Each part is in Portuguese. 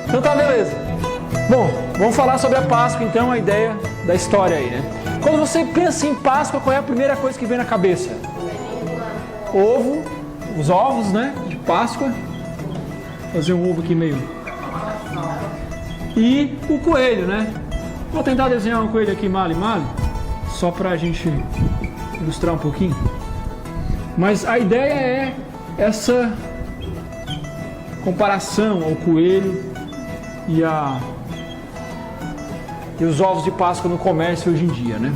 Então tá, beleza. Bom, vamos falar sobre a Páscoa então, a ideia da história aí, né? Quando você pensa em Páscoa, qual é a primeira coisa que vem na cabeça? Ovo, os ovos, né? De Páscoa. Vou fazer um ovo aqui meio. E o coelho, né? Vou tentar desenhar um coelho aqui male, só pra gente ilustrar um pouquinho. Mas a ideia é essa comparação ao coelho e os ovos de Páscoa no comércio hoje em dia, né?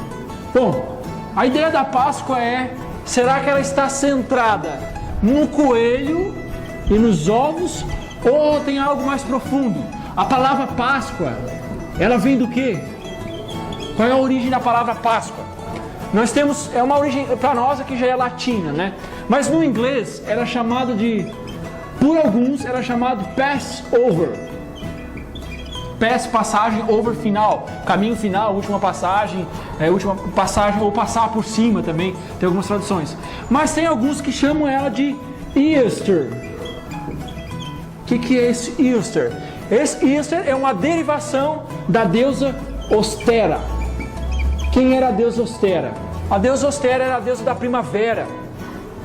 Bom, a ideia da Páscoa é, será que ela está centrada no coelho e nos ovos, ou tem algo mais profundo? A palavra Páscoa, ela vem do quê? Qual é a origem da palavra Páscoa? Nós temos, é uma origem, para nós aqui já é latina, né? Mas no inglês era chamado de, por alguns, era chamado Passover. Pass, passagem, over, final, caminho final, última passagem ou passar por cima também, tem algumas traduções. Mas tem alguns que chamam ela de Easter. O que é esse Easter? Esse Easter é uma derivação da deusa Ostera. Quem era a deusa Ostera? A deusa Ostera era a deusa da primavera.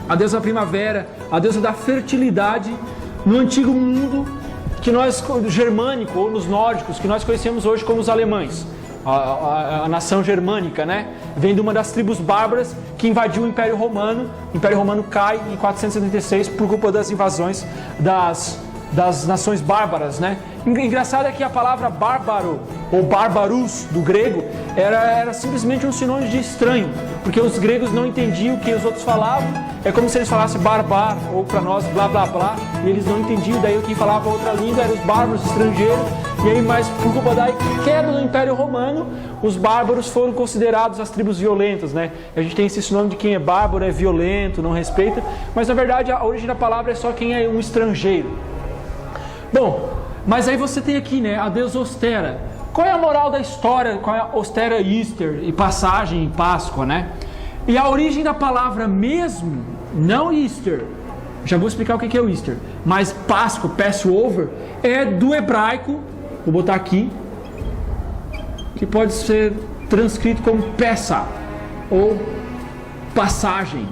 A deusa da primavera, a deusa da fertilidade no antigo mundo que nós, germânico ou nos nórdicos, que nós conhecemos hoje como os alemães. A nação germânica, né? Vem de uma das tribos bárbaras que invadiu o Império Romano. O Império Romano cai em 476 por culpa das invasões das nações bárbaras, né? Engraçado é que a palavra bárbaro ou barbarus do grego era simplesmente um sinônimo de estranho, porque os gregos não entendiam o que os outros falavam. É como se eles falassem barbar ou para nós blá blá blá, e eles não entendiam. Daí o que falava outra língua eram os bárbaros estrangeiros. E aí, mas por culpa da queda do Império Romano, os bárbaros foram considerados as tribos violentas, né? A gente tem esse sinônimo de quem é bárbaro, é violento, não respeita, mas na verdade a origem da palavra é só quem é um estrangeiro. Bom, mas aí você tem aqui, né, a deusa Ostera. Qual é a moral da história? Qual é a Ostera Easter e passagem em Páscoa, né? E a origem da palavra mesmo, não Easter, já vou explicar o que é o Easter, mas Páscoa, Passover, é do hebraico, vou botar aqui, que pode ser transcrito como Pessa, ou passagem,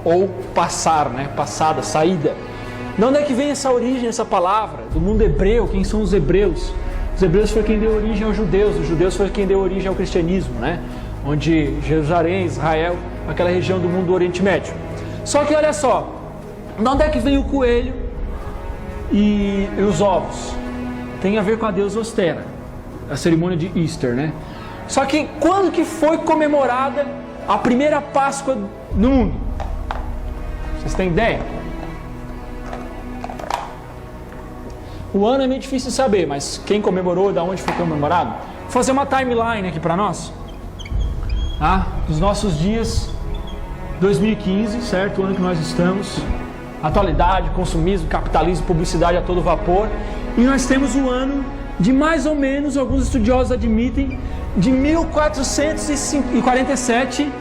ou passar, né? Passada, saída. De onde é que vem essa origem, essa palavra? Do mundo hebreu. Quem são os hebreus? Os hebreus foi quem deu origem aos judeus. Os judeus foi quem deu origem ao cristianismo, né? Onde Jerusalém, Israel, aquela região do mundo do Oriente Médio. Só que olha só, de onde é que vem o coelho e os ovos? Tem a ver com a deusa Ostera, a cerimônia de Easter, né? Só que quando que foi comemorada a primeira Páscoa no mundo? Vocês têm ideia? O ano é meio difícil de saber, mas quem comemorou, de onde foi comemorado? Vou fazer uma timeline aqui para nós. Tá? Dos nossos dias 2015, certo? O ano que nós estamos. Atualidade, consumismo, capitalismo, publicidade a todo vapor. E nós temos o ano de mais ou menos, alguns estudiosos admitem, de 1447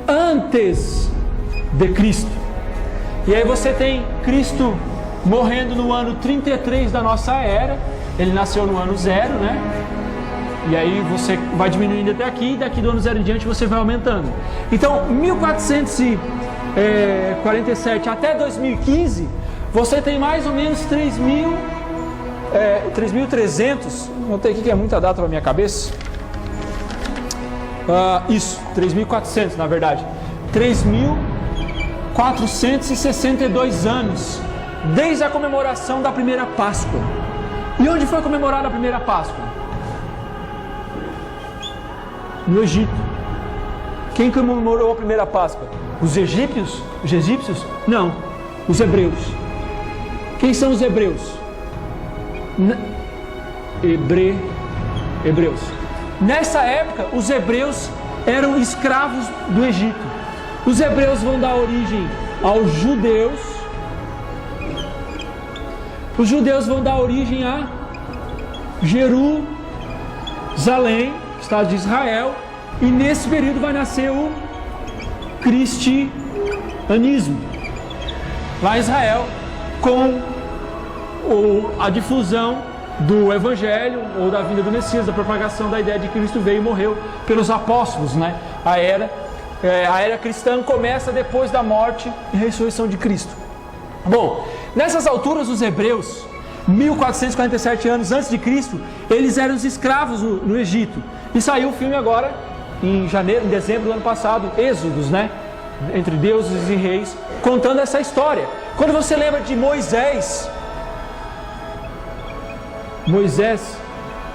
antes de Cristo. E aí você tem Cristo morrendo no ano 33 da nossa era. Ele nasceu no ano 0, né? E aí você vai diminuindo até aqui, e daqui do ano 0 em diante você vai aumentando. Então, 1447 até 2015, você tem mais ou menos 3.300, notei aqui que é muita data na minha cabeça. Isso, 3.400 na verdade. 3.462 anos desde a comemoração da primeira Páscoa. E onde foi comemorada a primeira Páscoa? No Egito. Quem comemorou a primeira Páscoa? Os egípcios? Os egípcios? Não, os hebreus. Quem são os hebreus? Hebreus. Nessa época, os hebreus eram escravos do Egito. Os hebreus vão dar origem aos judeus. Os judeus vão dar origem a Jerusalém, estado de Israel, e nesse período vai nascer o cristianismo lá em Israel, com a difusão do Evangelho ou da vinda do Messias, da propagação da ideia de que Cristo veio e morreu pelos apóstolos, né? A era cristã começa depois da morte e ressurreição de Cristo. Bom, nessas alturas os hebreus, 1447 anos antes de Cristo, eles eram os escravos no Egito. E saiu o filme agora, em dezembro do ano passado, Êxodos, né? Entre deuses e reis, contando essa história. Quando você lembra de Moisés,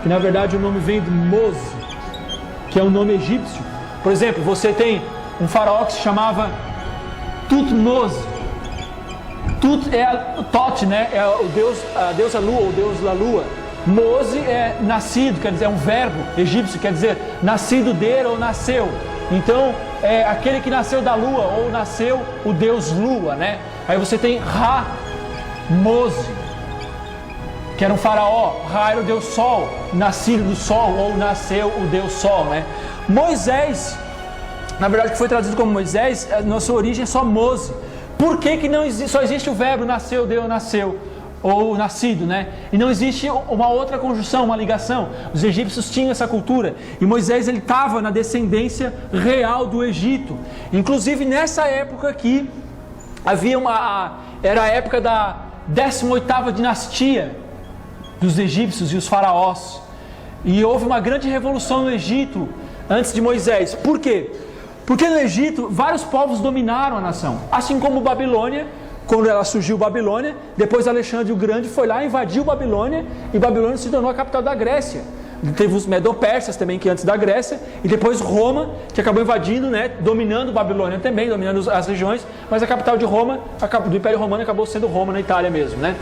que na verdade o nome vem de Mose, que é um nome egípcio. Por exemplo, você tem um faraó que se chamava Tutmose. Tut é Tot, né? É o deus, a deusa lua, o deus da lua. Mose é nascido, quer dizer, é um verbo egípcio, quer dizer nascido dele ou nasceu. Então, é aquele que nasceu da lua ou nasceu o deus lua, né? Aí você tem Ra-Mose, que era um faraó. Ra era o deus sol, nascido do sol ou nasceu o deus sol, né? Moisés, na verdade que foi traduzido como Moisés, na sua origem é só Mose. Por que não existe, só existe o verbo nasceu, deu, nasceu, ou nascido, né? E não existe uma outra conjunção, uma ligação. Os egípcios tinham essa cultura. E Moisés, ele estava na descendência real do Egito. Inclusive nessa época aqui, era a época da 18ª dinastia dos egípcios e os faraós. E houve uma grande revolução no Egito antes de Moisés. Por quê? Porque no Egito, vários povos dominaram a nação. Assim como Babilônia, quando ela surgiu Babilônia, depois Alexandre o Grande foi lá, invadiu Babilônia, e Babilônia se tornou a capital da Grécia. Teve os Medo-Persas também, que antes da Grécia, e depois Roma, que acabou invadindo, né, dominando Babilônia também, dominando as regiões, mas a capital de Roma, do Império Romano, acabou sendo Roma, na Itália mesmo, né?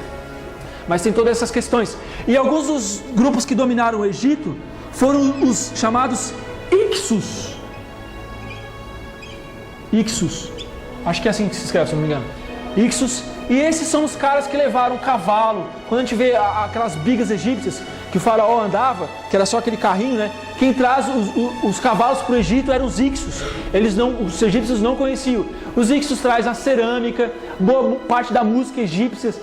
Mas tem todas essas questões. E alguns dos grupos que dominaram o Egito foram os chamados Ixos. Ixos, acho que é assim que se escreve, se não me engano. Ixos, e esses são os caras que levaram o cavalo. Quando a gente vê aquelas bigas egípcias que o faraó andava, que era só aquele carrinho, né? Quem traz os cavalos para o Egito eram os Ixos. Os egípcios não conheciam. Os Ixos trazem a cerâmica, boa parte da música egípcia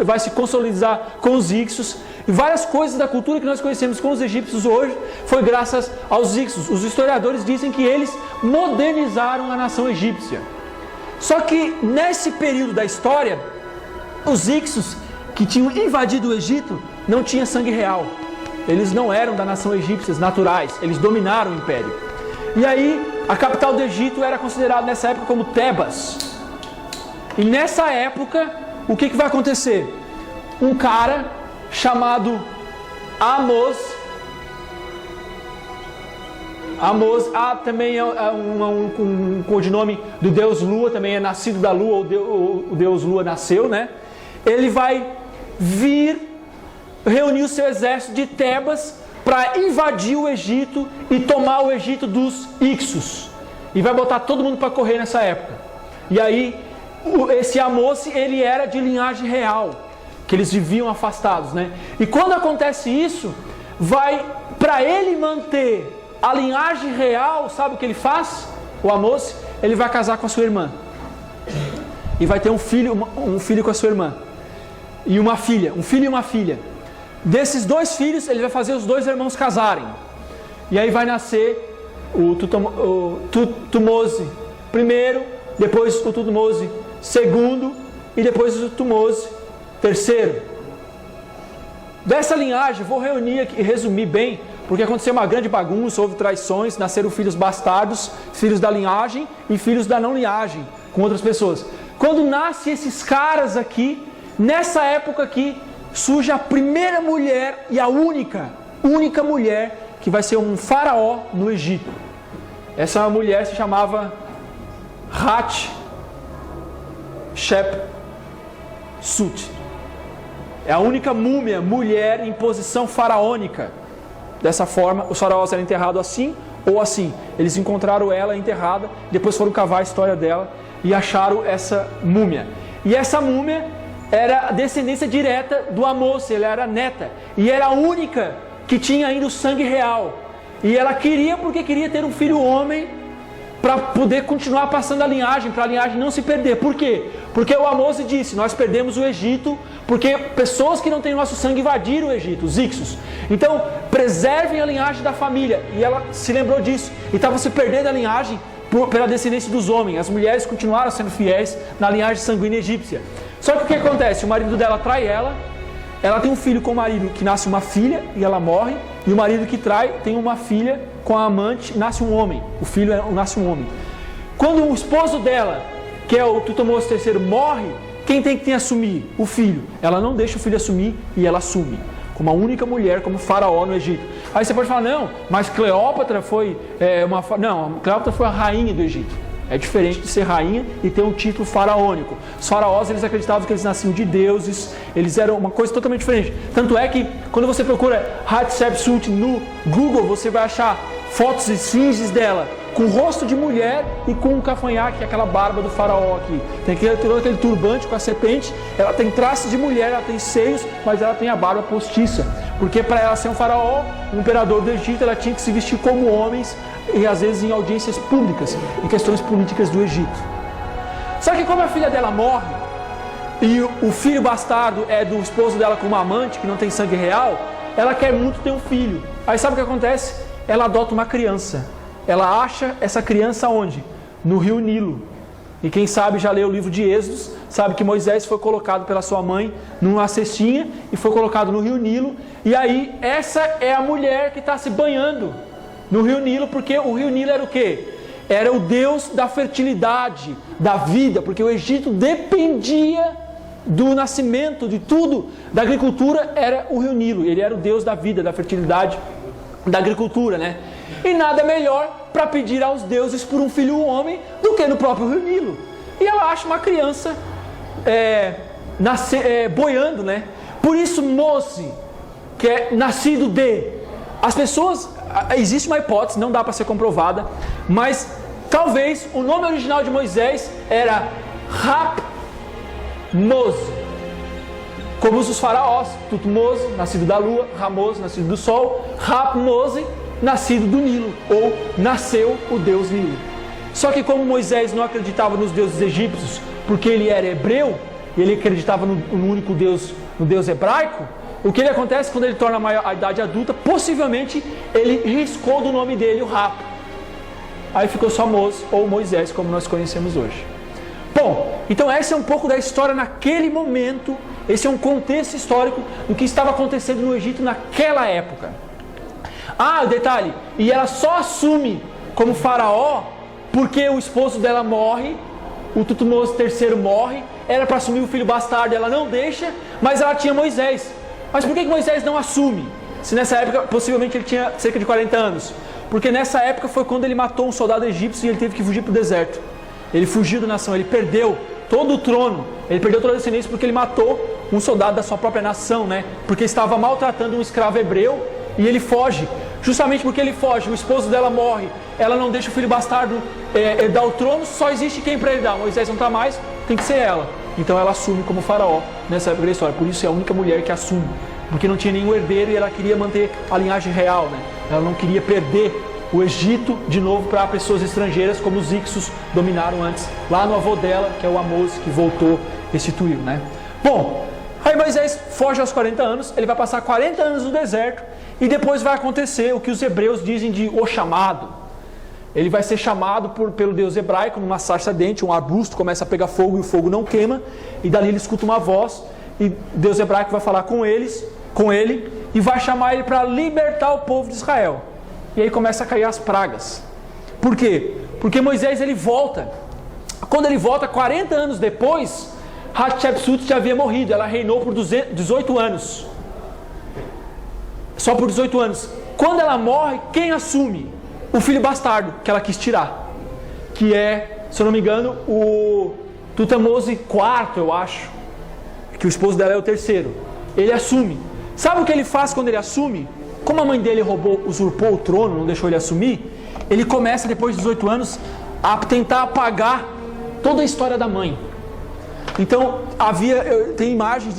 vai se consolidar com os Ixos. E várias coisas da cultura que nós conhecemos com os egípcios hoje foi graças aos Ixos. Os historiadores dizem que eles modernizaram a nação egípcia. Só que nesse período da história, os Ixos que tinham invadido o Egito não tinham sangue real. Eles não eram da nação egípcia naturais, eles dominaram o império. E aí, a capital do Egito era considerada nessa época como Tebas. E nessa época, o que vai acontecer? Um cara chamado Amós também é um codinome do deus Lua, também é nascido da Lua, o deus Lua nasceu, né? Ele vai reunir o seu exército de Tebas para invadir o Egito e tomar o Egito dos Ixos. E vai botar todo mundo para correr nessa época. E aí, esse Amós, ele era de linhagem real, que eles viviam afastados, né? E quando acontece isso, para ele manter a linhagem real, sabe o que ele faz? O Amós, ele vai casar com a sua irmã. E vai ter um filho com a sua irmã. E uma filha, um filho e uma filha. Desses dois filhos, ele vai fazer os dois irmãos casarem. E aí vai nascer o Tutmose primeiro, depois o Tutmose segundo e depois o Tutmose terceiro. Dessa linhagem, vou reunir aqui e resumir bem, porque aconteceu uma grande bagunça, houve traições, nasceram filhos bastardos, filhos da linhagem e filhos da não linhagem, com outras pessoas. Quando nascem esses caras aqui, nessa época aqui, surge a primeira mulher e a única mulher que vai ser um faraó no Egito. Essa mulher se chamava Hatshepsut. É a única mulher em posição faraônica. Dessa forma, os faraós eram enterrados assim ou assim. Eles encontraram ela enterrada, depois foram cavar a história dela e acharam essa múmia. E essa múmia era a descendência direta do Amós, ela era neta. E era a única que tinha ainda o sangue real. E ela queria, porque queria ter um filho homem para poder continuar passando a linhagem, para a linhagem não se perder. Por quê? Porque o Amós disse, nós perdemos o Egito, porque pessoas que não têm nosso sangue invadiram o Egito, os Ixos. Então, preservem a linhagem da família. E ela se lembrou disso. E estava se perdendo a linhagem pela descendência dos homens. As mulheres continuaram sendo fiéis na linhagem sanguínea egípcia. Só que o que acontece? O marido dela trai ela tem um filho com o marido que nasce uma filha e ela morre, e o marido que trai tem uma filha com a amante, nasce um homem, o filho nasce um homem. Quando o esposo dela, que é o Tutmose III, morre, quem tem que assumir? O filho. Ela não deixa o filho assumir e ela assume, como a única mulher, como faraó no Egito. Aí você pode falar, não, mas Cleópatra foi Não, Cleópatra foi a rainha do Egito. É diferente de ser rainha e ter um título faraônico. Os faraós, eles acreditavam que eles nasciam de deuses, eles eram uma coisa totalmente diferente. Tanto é que, quando você procura Hatshepsut no Google, você vai achar fotos e esfinges dela com o rosto de mulher e com um cafanhaque, aquela barba do faraó aqui. Tem todo aquele turbante com a serpente, ela tem traços de mulher, ela tem seios, mas ela tem a barba postiça. Porque para ela ser um faraó, um imperador do Egito, ela tinha que se vestir como homens, e às vezes em audiências públicas, em questões políticas do Egito. Só que como a filha dela morre, e o filho bastardo é do esposo dela com uma amante, que não tem sangue real, ela quer muito ter um filho. Aí sabe o que acontece? Ela adota uma criança. Ela acha essa criança onde? No rio Nilo. E quem sabe já leu o livro de Êxodos, sabe que Moisés foi colocado pela sua mãe numa cestinha e foi colocado no rio Nilo. E aí essa é a mulher que está se banhando no rio Nilo, porque o rio Nilo era o quê? Era o deus da fertilidade, da vida, porque o Egito dependia do nascimento, de tudo, da agricultura, era o rio Nilo. Ele era o deus da vida, da fertilidade, da agricultura, né? E nada melhor para pedir aos deuses por um filho homem do que no próprio rio Nilo. E ela acha uma criança boiando, né? Por isso Mose, que é nascido de... As pessoas... Existe uma hipótese, não dá para ser comprovada, mas talvez o nome original de Moisés era Rap-Mose, como os faraós, Tutmose, nascido da lua, Ramose, nascido do sol, Rap-Mose, nascido do Nilo, ou nasceu o deus Nilo. Só que como Moisés não acreditava nos deuses egípcios, porque ele era hebreu, e ele acreditava no único Deus, no Deus hebraico, o que acontece quando ele torna a idade adulta? Possivelmente ele riscou do nome dele o Rap. Aí ficou só Mose ou Moisés, como nós conhecemos hoje. Bom, então essa é um pouco da história naquele momento. Esse é um contexto histórico do que estava acontecendo no Egito naquela época. Ah, detalhe, e ela só assume como faraó porque o esposo dela morre, o Tutmose III morre, era para assumir o filho bastardo, ela não deixa, mas ela tinha Moisés. Mas por que Moisés não assume? Se nessa época, possivelmente ele tinha cerca de 40 anos. Porque nessa época foi quando ele matou um soldado egípcio e ele teve que fugir para o deserto. Ele fugiu da nação, ele perdeu todo o trono, ele perdeu toda a descendência porque ele matou um soldado da sua própria nação, né? Porque estava maltratando um escravo hebreu e ele foge. Justamente porque ele foge, o esposo dela morre, ela não deixa o filho bastardo herdar o trono, só existe quem para herdar. Moisés não está mais, tem que ser ela. Então ela assume como faraó nessa época da história. Por isso é a única mulher que assume. Porque não tinha nenhum herdeiro e ela queria manter a linhagem real, né? Ela não queria perder o Egito de novo para pessoas estrangeiras, como os Ixos dominaram antes, lá no avô dela, que é o Amós, que voltou, restituiu, né? Bom, aí Moisés foge aos 40 anos, ele vai passar 40 anos no deserto e depois vai acontecer o que os hebreus dizem de o chamado. Ele vai ser chamado pelo Deus hebraico numa sarça ardente, um arbusto começa a pegar fogo e o fogo não queima, e dali ele escuta uma voz e Deus hebraico vai falar com ele e vai chamar ele para libertar o povo de Israel. E aí começa a cair as pragas. Por quê? Porque Moisés ele volta. Quando ele volta, 40 anos depois, Hatshepsut já havia morrido. Ela reinou por 18 anos. Só por 18 anos. Quando ela morre, quem assume? O filho bastardo que ela quis tirar. Que é, se eu não me engano, o Tutmose IV, eu acho. Que o esposo dela é o terceiro. Ele assume. Sabe o que ele faz quando ele assume? Como a mãe dele usurpou o trono, não deixou ele assumir, ele começa, depois de 18 anos, a tentar apagar toda a história da mãe. Então, tem imagens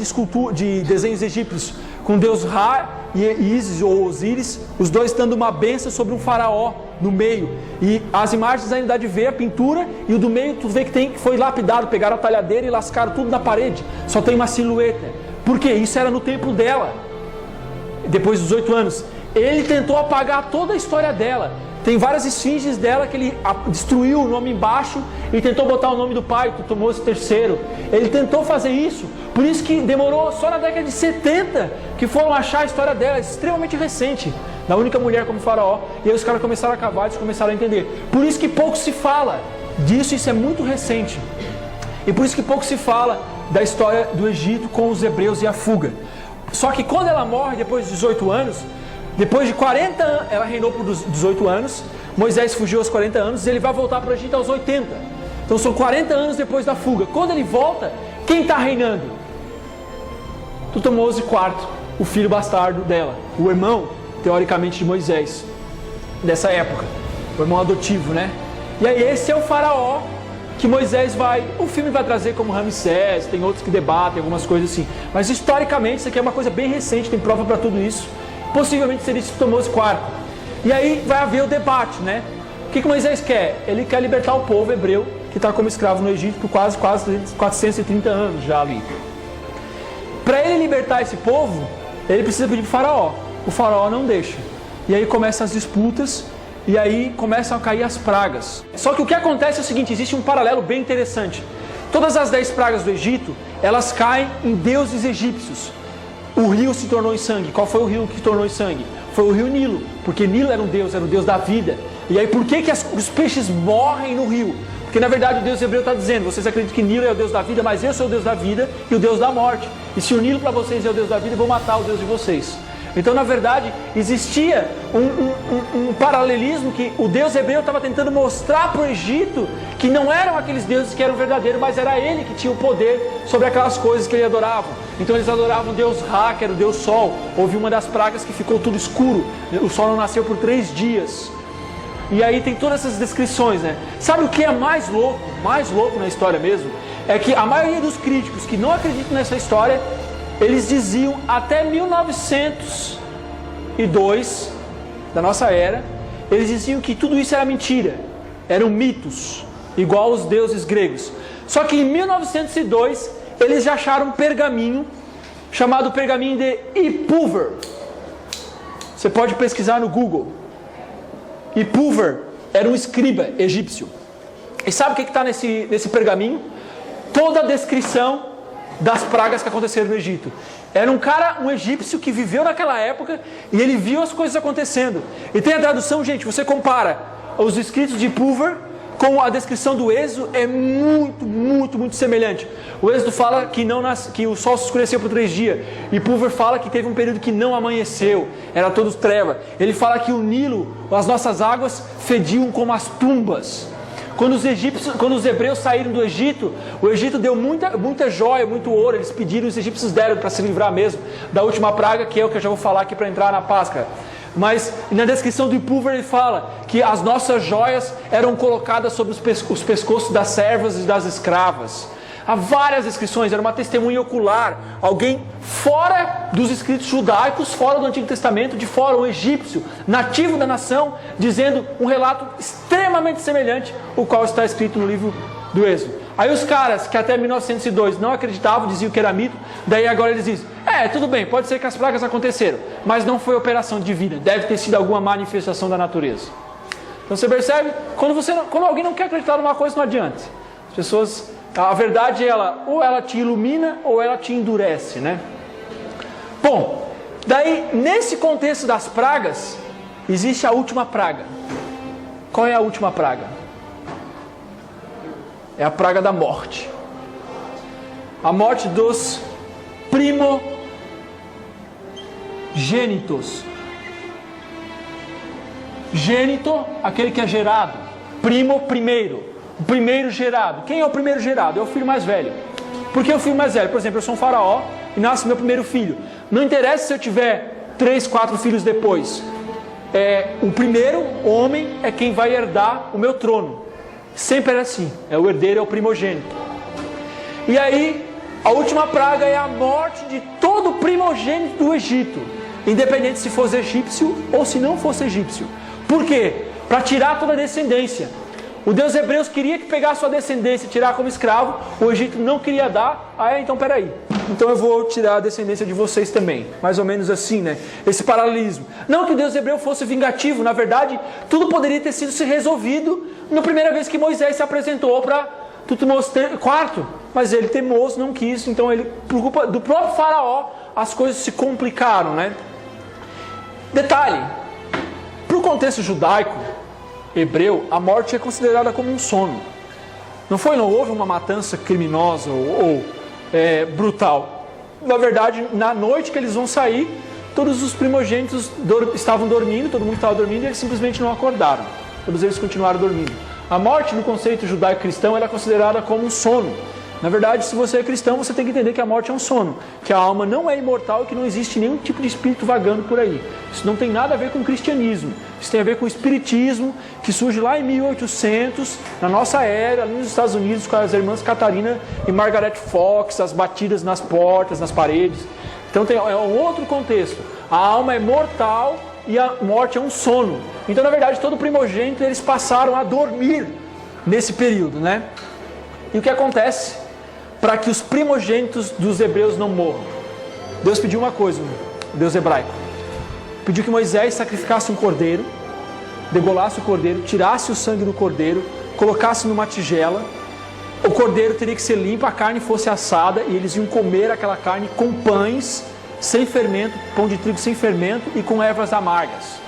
de desenhos egípcios com Deus Ra e Ísis ou Osíris, os dois dando uma bênção sobre um faraó no meio. E as imagens ainda dá de ver a pintura, e o do meio tu vê que foi lapidado, pegaram a talhadeira e lascaram tudo na parede. Só tem uma silhueta. Por quê? Isso era no templo dela. Depois dos 18 anos. Ele tentou apagar toda a história dela. Tem várias esfinges dela que ele destruiu o nome embaixo e tentou botar o nome do pai, Tutmose III. Ele tentou fazer isso, por isso que demorou só na década de 70 que foram achar a história dela, extremamente recente, da única mulher como faraó. E aí os caras começaram a cavar, eles começaram a entender. Por isso que pouco se fala disso, isso é muito recente. E por isso que pouco se fala da história do Egito com os hebreus e a fuga. Só que quando ela morre, depois de 18 anos, depois de 40 anos, ela reinou por 18 anos, Moisés fugiu aos 40 anos, e ele vai voltar para o Egito aos 80. Então são 40 anos depois da fuga. Quando ele volta, quem está reinando? Tutmose IV, o filho bastardo dela, o irmão, teoricamente, de Moisés, dessa época, o irmão adotivo, né? E aí esse é o faraó que Moisés o filme vai trazer como Ramsés, tem outros que debatem algumas coisas assim, mas historicamente isso aqui é uma coisa bem recente, tem prova para tudo isso. Possivelmente seria Tutmose IV. E aí vai haver o debate, né? O que Moisés quer? Ele quer libertar o povo hebreu que está como escravo no Egito por quase 430 anos já ali. Para ele libertar esse povo, ele precisa pedir para o faraó. O faraó não deixa. E aí começam as disputas, e aí começam a cair as pragas. Só que o que acontece é o seguinte, existe um paralelo bem interessante. Todas as 10 pragas do Egito, elas caem em deuses egípcios. O rio se tornou em sangue. Qual foi o rio que se tornou em sangue? Foi o rio Nilo, porque Nilo era o Deus da vida. E aí por que os peixes morrem no rio? Porque na verdade o Deus hebreu está dizendo, vocês acreditam que Nilo é o Deus da vida, mas eu sou o Deus da vida e o Deus da morte. E se o Nilo para vocês é o Deus da vida, eu vou matar o Deus de vocês. Então na verdade existia um paralelismo que o Deus hebreu estava tentando mostrar para o Egito que não eram aqueles deuses que eram verdadeiros, mas era ele que tinha o poder sobre aquelas coisas que ele adorava. Então eles adoravam o Deus Ra, que era o Deus Sol. Houve uma das pragas que ficou tudo escuro, o sol não nasceu por 3 dias. E aí tem todas essas descrições, né? Sabe o que é mais louco na história mesmo? É que a maioria dos críticos que não acreditam nessa história, eles diziam até 1902 da nossa era, eles diziam que tudo isso era mentira, eram mitos, igual os deuses gregos. Só que em 1902 eles já acharam um pergaminho chamado pergaminho de Ipuwer. Você pode pesquisar no Google. Ipuwer era um escriba egípcio. E sabe o que está nesse pergaminho? Toda a descrição das pragas que aconteceram no Egito. Era um egípcio que viveu naquela época e ele viu as coisas acontecendo. E tem a tradução, gente, você compara os escritos de Ipuwer com a descrição do Êxodo, é muito semelhante. O Êxodo fala que o sol se escureceu por 3 dias. E Ipuwer fala que teve um período que não amanheceu, era todos treva. Ele fala que o Nilo, as nossas águas, fediam como as tumbas. Quando os hebreus saíram do Egito, o Egito deu muita joia, muito ouro. Eles pediram, os egípcios deram para se livrar mesmo da última praga, que é o que eu já vou falar aqui para entrar na Páscoa. Mas na descrição do Ipuwer ele fala que as nossas joias eram colocadas sobre os pescoços das servas e das escravas. Há várias descrições, era uma testemunha ocular, alguém fora dos escritos judaicos, fora do Antigo Testamento, de fora, um egípcio, nativo da nação, dizendo um relato extremamente semelhante, o qual está escrito no livro do Êxodo. Aí os caras que até 1902 não acreditavam, diziam que era mito, daí agora eles dizem, tudo bem, pode ser que as pragas aconteceram, mas não foi operação divina, deve ter sido alguma manifestação da natureza. Então você percebe, quando alguém não quer acreditar numa coisa, não adianta. As pessoas... A verdade, ou ela te ilumina ou ela te endurece, né? Bom, daí nesse contexto das pragas, existe a última praga. Qual é a última praga? É a praga da morte. A morte dos primogênitos. Gênito, aquele que é gerado. Primo, primeiro. O primeiro gerado. Quem é o primeiro gerado? É o filho mais velho. Por que o filho mais velho? Por exemplo, eu sou um faraó e nasce meu primeiro filho. Não interessa se eu tiver 3, 4 filhos depois. O primeiro homem é quem vai herdar o meu trono. Sempre era assim. O herdeiro é o primogênito. E aí, a última praga é a morte de todo primogênito do Egito. Independente se fosse egípcio ou se não fosse egípcio. Por quê? para tirar toda a descendência. O Deus Hebreus queria que pegasse sua descendência e tirar como escravo, o Egito não queria dar, então peraí, então eu vou tirar a descendência de vocês também, mais ou menos assim, né? Esse paralelismo. Não que o Deus Hebreu fosse vingativo, na verdade, tudo poderia ter sido se resolvido na primeira vez que Moisés se apresentou para Tutmos IV, mas ele teimoso não quis, então ele, por culpa do próprio faraó, as coisas se complicaram, né? Detalhe, para o contexto judaico, hebreu, a morte é considerada como um sono. Não houve uma matança criminosa ou brutal. Na verdade, na noite que eles vão sair, todos os primogênitos estavam dormindo, todo mundo estava dormindo e eles simplesmente não acordaram. Todos eles continuaram dormindo. A morte, no conceito judaico-cristão, ela é considerada como um sono. Na verdade, se você é cristão, você tem que entender que a morte é um sono, que a alma não é imortal e que não existe nenhum tipo de espírito vagando por aí. Isso não tem nada a ver com o cristianismo, isso tem a ver com o espiritismo, que surge lá em 1800, na nossa era, ali nos Estados Unidos, com as irmãs Catarina e Margaret Fox, as batidas nas portas, nas paredes. Então é um outro contexto. A alma é mortal e a morte é um sono. Então, na verdade, todo primogênito, eles passaram a dormir nesse período, né? E o que acontece? Para que os primogênitos dos hebreus não morram, Deus pediu uma coisa, o Deus hebraico. Pediu que Moisés sacrificasse um cordeiro, degolasse o cordeiro, tirasse o sangue do cordeiro, colocasse numa tigela. O cordeiro teria que ser limpo, a carne fosse assada e eles iam comer aquela carne com pães sem fermento, pão de trigo sem fermento e com ervas amargas.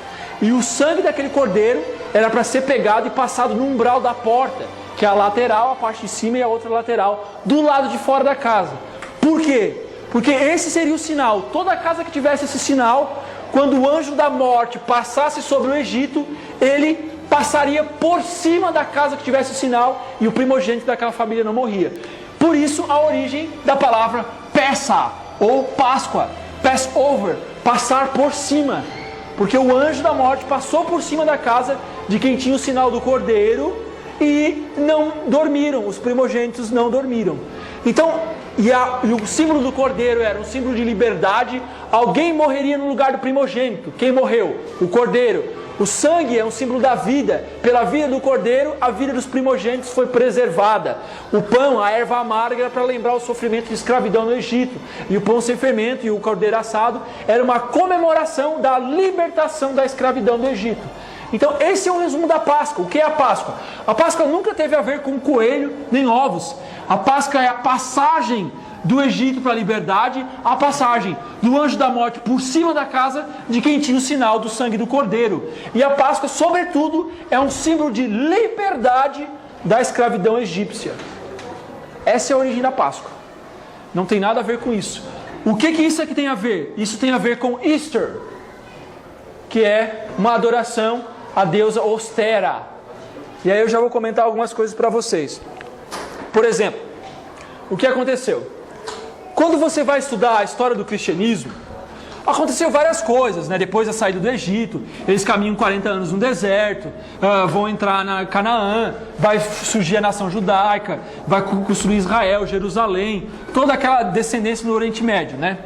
E o sangue daquele cordeiro era para ser pegado e passado no umbral da porta, que é a lateral, a parte de cima e a outra lateral, do lado de fora da casa. Por quê? Porque esse seria o sinal. Toda casa que tivesse esse sinal, quando o anjo da morte passasse sobre o Egito, ele passaria por cima da casa que tivesse o sinal e o primogênito daquela família não morria. Por isso a origem da palavra Pessa, ou Páscoa, Passover, passar por cima. Porque o anjo da morte passou por cima da casa de quem tinha o sinal do cordeiro e não dormiram, os primogênitos não dormiram. Então, e o símbolo do cordeiro era um símbolo de liberdade. Alguém morreria no lugar do primogênito. Quem morreu? O cordeiro. O sangue é um símbolo da vida. Pela vida do cordeiro, a vida dos primogênitos foi preservada. O pão, a erva amarga, era para lembrar o sofrimento de escravidão no Egito. E o pão sem fermento e o cordeiro assado era uma comemoração da libertação da escravidão do Egito. Então esse é o resumo da Páscoa. O que é a Páscoa? A Páscoa nunca teve a ver com coelho nem ovos. A Páscoa é a passagem do Egito para a liberdade, a passagem do anjo da morte por cima da casa de quem tinha o sinal do sangue do cordeiro. E a Páscoa, sobretudo, é um símbolo de liberdade da escravidão egípcia. Essa é a origem da Páscoa. Não tem nada a ver com isso. O que isso aqui tem a ver? Isso tem a ver com Easter, que é uma adoração à deusa Ostera. E aí eu já vou comentar algumas coisas para vocês. Por exemplo, o que aconteceu? Quando você vai estudar a história do cristianismo, aconteceu várias coisas, né? Depois da saída do Egito, eles caminham 40 anos no deserto, vão entrar na Canaã, vai surgir a nação judaica, vai construir Israel, Jerusalém, toda aquela descendência no Oriente Médio, né?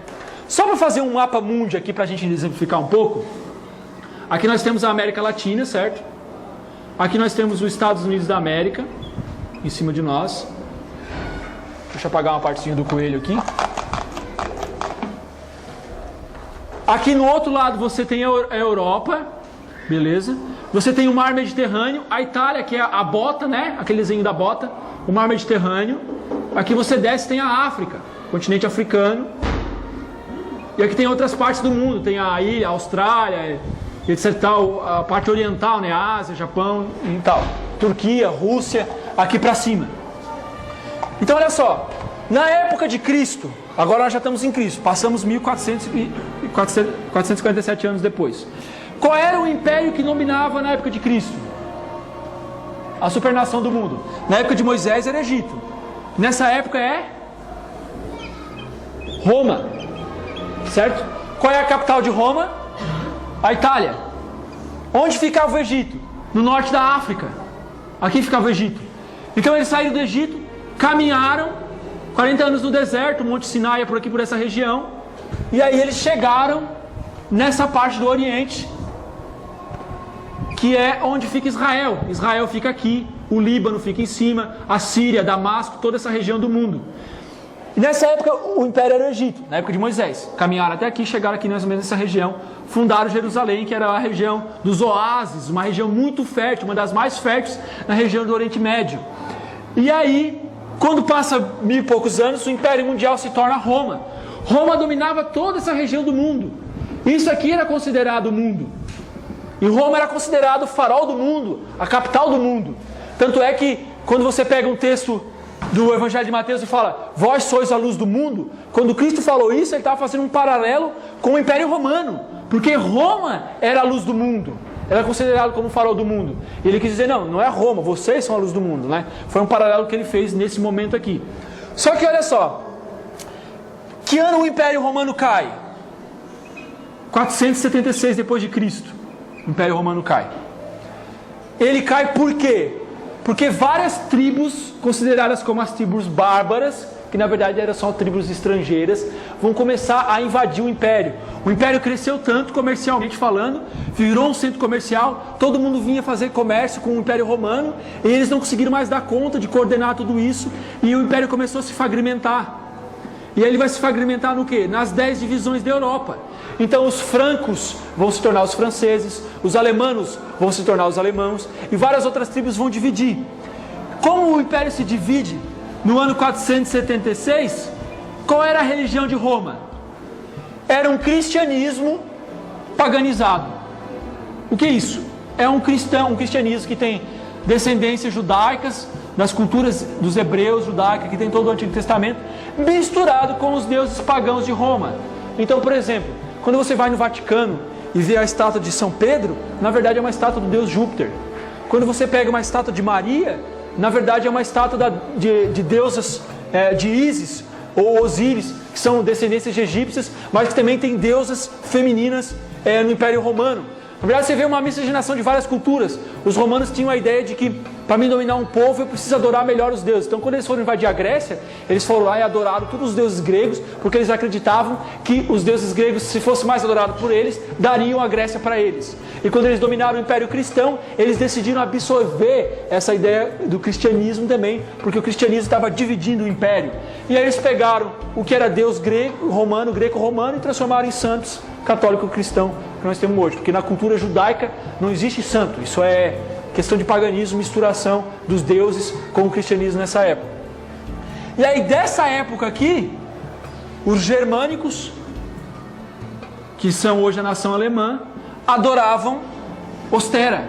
Só para fazer um mapa mundi aqui para a gente exemplificar um pouco. Aqui nós temos a América Latina, certo? Aqui nós temos os Estados Unidos da América, em cima de nós. Deixa eu apagar uma partezinha do coelho aqui. Aqui no outro lado você tem a Europa, beleza? Você tem o Mar Mediterrâneo, a Itália, que é a bota, né? Aquele desenho da bota, o Mar Mediterrâneo. Aqui você desce, tem a África, continente africano. E aqui tem outras partes do mundo, tem a ilha, a Austrália, etc. Tal, a parte oriental, né? Ásia, Japão e tal. Turquia, Rússia, aqui para cima. Então olha só, na época de Cristo, agora nós já estamos em Cristo, passamos 447 anos depois. Qual era o império que dominava na época de Cristo? A supernação do mundo. Na época de Moisés era Egito. Nessa época é Roma, certo? Qual é a capital de Roma? A Itália. Onde ficava o Egito? No norte da África. Aqui ficava o Egito. Então eles saíram do Egito, caminharam 40 anos no deserto, o Monte Sinai é por aqui, por essa região, e aí eles chegaram nessa parte do Oriente, que é onde fica Israel. Israel fica aqui, o Líbano fica em cima, a Síria, Damasco, toda essa região do mundo. E nessa época o império era o Egito, na época de Moisés. Caminharam até aqui, chegaram aqui mais ou menos nessa região, fundaram Jerusalém, que era a região dos oásis, uma região muito fértil, uma das mais férteis na região do Oriente Médio. E aí, quando passa 1000 e poucos anos, o Império Mundial se torna Roma. Roma dominava toda essa região do mundo. Isso aqui era considerado o mundo. E Roma era considerado o farol do mundo, a capital do mundo. Tanto é que, quando você pega um texto do Evangelho de Mateus e fala, vós sois a luz do mundo, quando Cristo falou isso, ele estava fazendo um paralelo com o Império Romano, porque Roma era a luz do mundo, era considerado como o farol do mundo. E ele quis dizer, não é Roma, vocês são a luz do mundo, né? Foi um paralelo que ele fez nesse momento aqui. Só que olha só, que ano o Império Romano cai? 476 depois de Cristo, o Império Romano cai. Ele cai por quê? Porque várias tribos, consideradas como as tribos bárbaras, que na verdade eram só tribos estrangeiras, vão começar a invadir o Império. O Império cresceu tanto, comercialmente falando, virou um centro comercial, todo mundo vinha fazer comércio com o Império Romano, e eles não conseguiram mais dar conta de coordenar tudo isso, e o Império começou a se fragmentar. E aí ele vai se fragmentar no quê? Nas 10 divisões da Europa. Então os francos vão se tornar os franceses, os alemanos vão se tornar os alemãos, e várias outras tribos vão dividir. Como o Império se divide, no ano 476, qual era a religião de Roma? Era um cristianismo paganizado. O que é isso? É um cristianismo que tem descendências judaicas, das culturas dos hebreus, judaica, que tem todo o Antigo Testamento, misturado com os deuses pagãos de Roma. Então, por exemplo, quando você vai no Vaticano e vê a estátua de São Pedro, na verdade é uma estátua do deus Júpiter. Quando você pega uma estátua de Maria, na verdade é uma estátua de deusas de Ísis ou Osíris, que são descendências de egípcias, mas que também tem deusas femininas no Império Romano. Na verdade, você vê uma miscigenação de várias culturas. Os romanos tinham a ideia de que, para mim dominar um povo, eu preciso adorar melhor os deuses. Então, quando eles foram invadir a Grécia, eles foram lá e adoraram todos os deuses gregos, porque eles acreditavam que os deuses gregos, se fosse mais adorado por eles, dariam a Grécia para eles. E quando eles dominaram o Império Cristão, eles decidiram absorver essa ideia do cristianismo também, porque o cristianismo estava dividindo o Império. E aí eles pegaram o que era Deus greco-romano e transformaram em santos católico-cristão que nós temos hoje, porque na cultura judaica não existe santo, isso é questão de paganismo, misturação dos deuses com o cristianismo nessa época. E aí dessa época aqui, os germânicos, que são hoje a nação alemã, adoravam Ostera,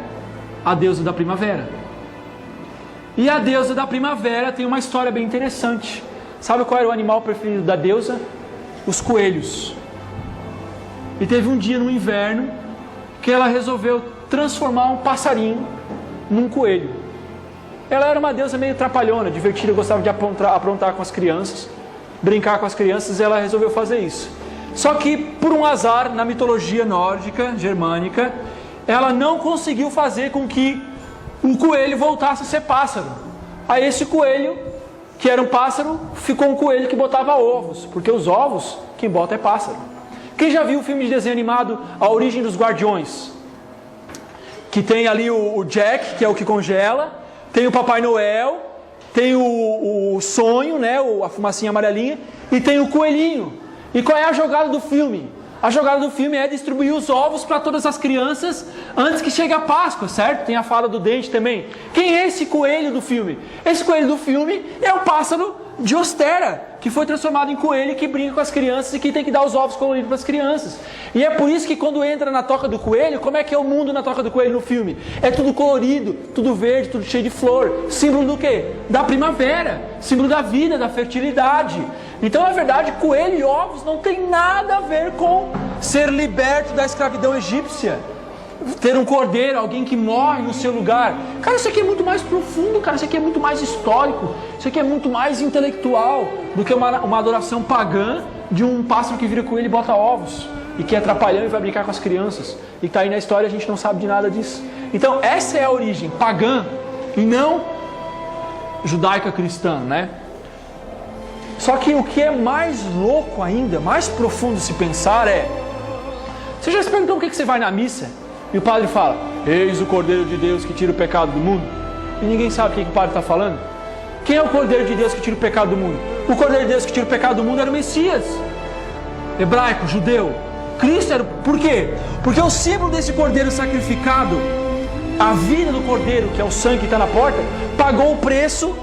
a deusa da primavera. E a deusa da primavera tem uma história bem interessante. Sabe qual era o animal preferido da deusa? Os coelhos. E teve um dia no inverno que ela resolveu transformar um passarinho num coelho. Ela era uma deusa meio trapalhona, divertida, gostava de aprontar com as crianças, brincar com as crianças, e ela resolveu fazer isso. Só que, por um azar, na mitologia nórdica, germânica, ela não conseguiu fazer com que o coelho voltasse a ser pássaro. Aí esse coelho, que era um pássaro, ficou um coelho que botava ovos, porque os ovos, quem bota é pássaro. Quem já viu o filme de desenho animado A Origem dos Guardiões? Que tem ali o Jack, que é o que congela, tem o Papai Noel, tem o sonho, né, a fumacinha amarelinha, e tem o coelhinho. E qual é a jogada do filme? A jogada do filme é distribuir os ovos para todas as crianças antes que chegue a Páscoa, certo? Tem a fala do dente também. Quem é esse coelho do filme? Esse coelho do filme é o pássaro de Ostera, que foi transformado em coelho e que brinca com as crianças e que tem que dar os ovos coloridos para as crianças. E é por isso que quando entra na toca do coelho, como é que é o mundo na toca do coelho no filme? É tudo colorido, tudo verde, tudo cheio de flor. Símbolo do quê? Da primavera, símbolo da vida, da fertilidade. Então, na verdade, coelho e ovos não tem nada a ver com ser liberto da escravidão egípcia. Ter um cordeiro, alguém que morre no seu lugar. Cara, isso aqui é muito mais profundo, cara. Isso aqui é muito mais histórico. Isso aqui é muito mais intelectual do que uma adoração pagã de um pássaro que vira coelho e bota ovos e que é trapalhão e vai brincar com as crianças e está aí na história, a gente não sabe de nada disso. Então essa é a origem pagã e não judaica cristã, né? Só que o que é mais louco ainda, mais profundo se pensar é: você já se perguntou por que você vai na missa? E o padre fala: Eis o Cordeiro de Deus que tira o pecado do mundo. E ninguém sabe o que o padre está falando. Quem é o Cordeiro de Deus que tira o pecado do mundo? O Cordeiro de Deus que tira o pecado do mundo era o Messias. Hebraico, judeu. Cristo era... Por quê? Porque o símbolo desse Cordeiro sacrificado, a vida do Cordeiro, que é o sangue que está na porta, pagou o preço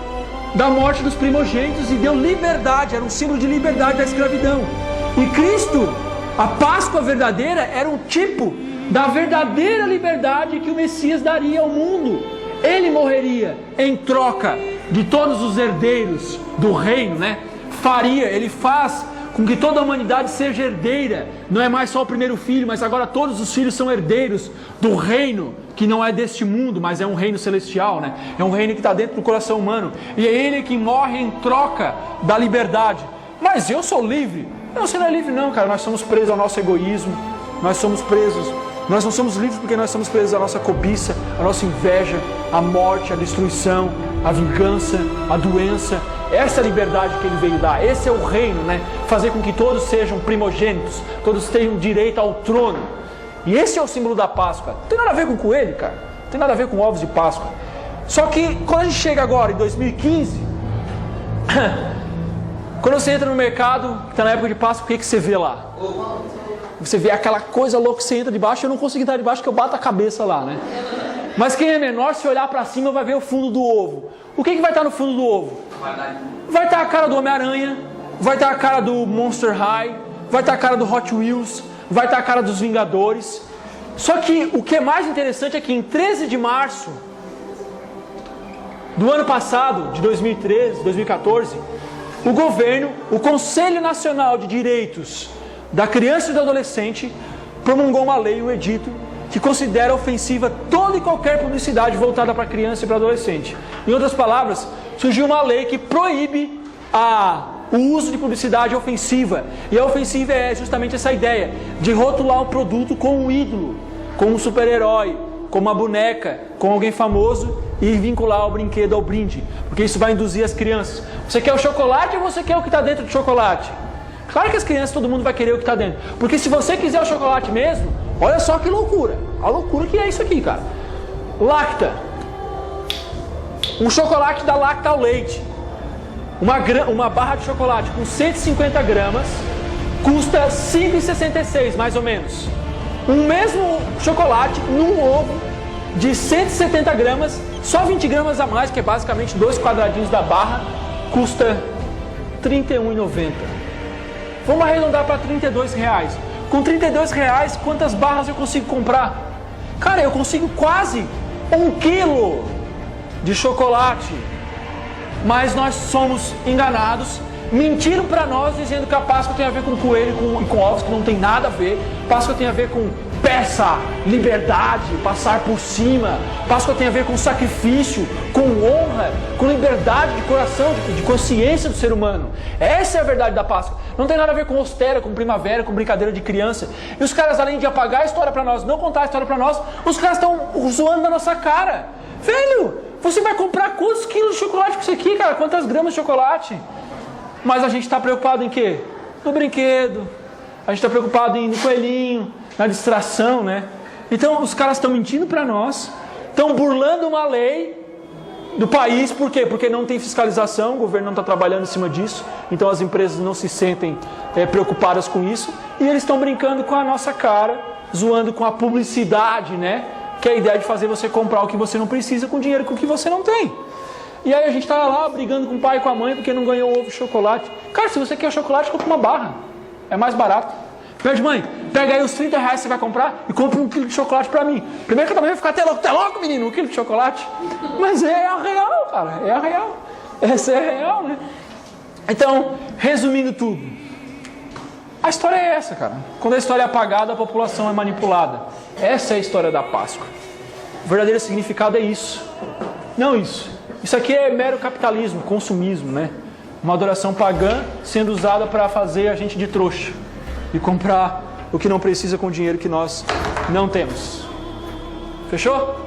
da morte dos primogênitos e deu liberdade, era um símbolo de liberdade da escravidão. E Cristo, a Páscoa verdadeira, era um tipo da verdadeira liberdade que o Messias daria ao mundo. Ele morreria em troca de todos os herdeiros do reino, né? Ele faz com que toda a humanidade seja herdeira. Não é mais só o primeiro filho, mas agora todos os filhos são herdeiros do reino, que não é deste mundo, mas é um reino celestial, né? É um reino que está dentro do coração humano. E é ele que morre em troca da liberdade. Mas eu sou livre. Não, você não é livre não, cara. Nós somos presos ao nosso egoísmo. Nós não somos livres porque nós somos presos à nossa cobiça, à nossa inveja, à morte, à destruição, à vingança, à doença. Essa é a liberdade que ele veio dar. Esse é o reino, né? Fazer com que todos sejam primogênitos, todos tenham direito ao trono. E esse é o símbolo da Páscoa. Não tem nada a ver com coelho, cara. Não tem nada a ver com ovos de Páscoa. Só que quando a gente chega agora em 2015, quando você entra no mercado, que está na época de Páscoa, o que você vê lá? Você vê aquela coisa louca que você entra debaixo. Eu não consigo entrar debaixo porque eu bato a cabeça lá, né? Mas quem é menor, se olhar para cima, vai ver o fundo do ovo. O que vai estar no fundo do ovo? Vai estar a cara do Homem-Aranha, vai estar a cara do Monster High, vai estar a cara do Hot Wheels, vai estar a cara dos Vingadores. Só que o que é mais interessante é que em 13 de março do ano passado, de 2014, o governo, o Conselho Nacional de Direitos da Criança e do Adolescente, promulgou uma lei, um edito, que considera ofensiva toda e qualquer publicidade voltada para criança e para adolescente. Em outras palavras, surgiu uma lei que proíbe o uso de publicidade ofensiva. E a ofensiva é justamente essa ideia de rotular um produto com um ídolo, com um super-herói, com uma boneca, com alguém famoso e vincular o brinquedo ao brinde. Porque isso vai induzir as crianças. Você quer o chocolate ou você quer o que está dentro do chocolate? Claro que as crianças, todo mundo vai querer o que está dentro. Porque se você quiser o chocolate mesmo, olha só que loucura. A loucura que é isso aqui, cara. Lacta. Um chocolate da Lacta ao leite. Uma barra de chocolate com 150 gramas custa R$ 5,66, mais ou menos. O mesmo chocolate num ovo de 170 gramas, só 20 gramas a mais, que é basicamente 2 quadradinhos da barra, custa R$ 31,90. Vamos arredondar para R$ 32,00. Com R$ 32,00, quantas barras eu consigo comprar? Cara, eu consigo quase 1 quilo de chocolate. Mas nós somos enganados. Mentiram para nós dizendo que a Páscoa tem a ver com coelho e com ovos, que não tem nada a ver. Páscoa tem a ver com peça, liberdade, passar por cima. Páscoa tem a ver com sacrifício, com honra, com liberdade de coração, de consciência do ser humano. Essa é a verdade da Páscoa. Não tem nada a ver com ostera, com primavera, com brincadeira de criança. E os caras, além de apagar a história para nós, não contar a história para nós, os caras estão zoando na nossa cara. Velho, você vai comprar quantos quilos de chocolate com isso aqui, cara? Quantas gramas de chocolate? Mas a gente está preocupado em quê? No brinquedo. A gente está preocupado no coelhinho, na distração, né? Então os caras estão mentindo para nós, estão burlando uma lei do país. Por quê? Porque não tem fiscalização, o governo não está trabalhando em cima disso, então as empresas não se sentem preocupadas com isso, e eles estão brincando com a nossa cara, zoando com a publicidade, né? Que é a ideia de fazer você comprar o que você não precisa com dinheiro com o que você não tem. E aí a gente está lá brigando com o pai e com a mãe porque não ganhou ovo de chocolate. Cara, se você quer chocolate, compra uma barra. É mais barato. Pede, mãe, pega aí os R$ 30 que você vai comprar e compra 1 quilo de chocolate pra mim. Primeiro que eu também vou ficar até louco, menino, 1 quilo de chocolate. Mas é a real, cara, é a real. Essa é a real, né? Então, resumindo tudo, a história é essa, cara. Quando a história é apagada, a população é manipulada. Essa é a história da Páscoa. O verdadeiro significado é isso. Não isso. Isso aqui é mero capitalismo, consumismo, né? Uma adoração pagã sendo usada para fazer a gente de trouxa e comprar o que não precisa com o dinheiro que nós não temos. Fechou?